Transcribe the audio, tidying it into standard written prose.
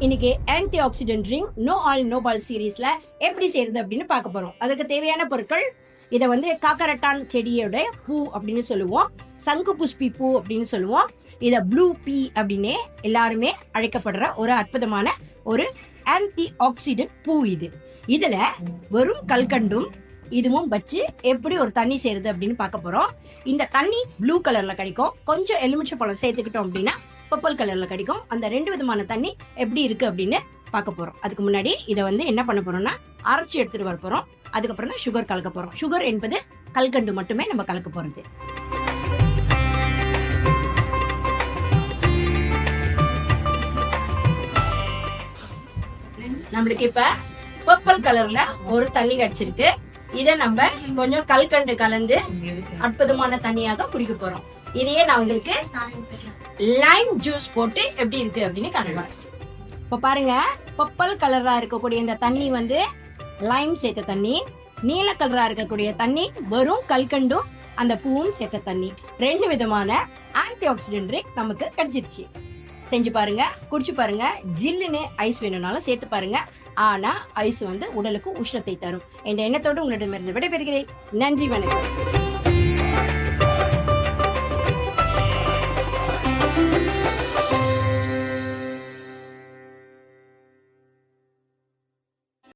இன்னைக்கு antioxidant drink no oil no boil சீரீஸ்ல எப்படி செய்யறது அப்படின்னு பார்க்க போறோம். அதுக்கு தேவையான பொருட்கள் இதை வந்து காக்கரட்டான் செடியோட பூ அப்படின்னு சொல்லுவோம், சங்கு புஷ்பி பூ அப்படின்னு சொல்லுவோம். இத ப்ளூ பீ அப்படின்னு எல்லாருமே அழைக்கப்படுற ஒரு அற்புதமான ஒரு ஆன்டி ஆக்சிடென்ட் பூ இது. இதுல வெறும் கல்கண்டும் இதுவும் வச்சு எப்படி ஒரு தண்ணி செய்யறது அப்படின்னு பார்க்க போறோம். இந்த தண்ணி ப்ளூ கலர்ல கிடைக்கும். கொஞ்சம் எலுமிச்சை பழம் சேர்த்துக்கிட்டோம் அப்படின்னா பர்பிள் கலர்ல கிடைக்கும். அந்த ரெண்டு விதமான தண்ணி எப்படி இருக்கு அப்படின்னு பார்க்க போறோம். அதுக்கு முன்னாடி இதை வந்து என்ன பண்ண போறோம்னா அரைச்சி எடுத்துட்டு வர போறோம். அதுக்கப்புறம் தான் சுகர் கலக்க போறோம். சுகர் என்பது கல்கண்டு மட்டுமே நம்ம கலக்க போறது. நம்மளுக்கு இப்ப பர்பிள் கலர்ல ஒரு தண்ணி கிடைச்சிருக்கு. இதை நம்ம கொஞ்சம் கல்கண்டு கலந்து அற்புதமான தண்ணியாக குடிக்க போறோம். இதையே நான் உங்களுக்கு லைம் ஜூஸ் போட்டு எப்படி இருக்கு அப்படின்னு காட்டுறேன். இப்ப பாருங்க, பர்பிள் கலரா இருக்கக்கூடிய இந்த தண்ணி வந்து லைம் சேர்த்த தண்ணி, நீல கலரா இருக்கக்கூடிய தண்ணி வெறும் கல்கண்டும் அந்த பூவும் சேர்த்த தண்ணி. ரெண்டு விதமான ஆன்டி ஆக்சிடென்ட் ட்ரிங்க் நமக்கு கிடைச்சிருச்சு. செஞ்சு பாருங்க, குடிச்சு பாருங்க. ஜில்லுன்னு ஐஸ் வேணும்னாலும் சேர்த்து பாருங்க. ஆனா ஐஸ் வந்து உடலுக்கு உஷ்ணத்தை தரும் என்ற எண்ணத்தோடு உங்களிடமிருந்து விடைபெறுகிறேன். நன்றி, வணக்கம்.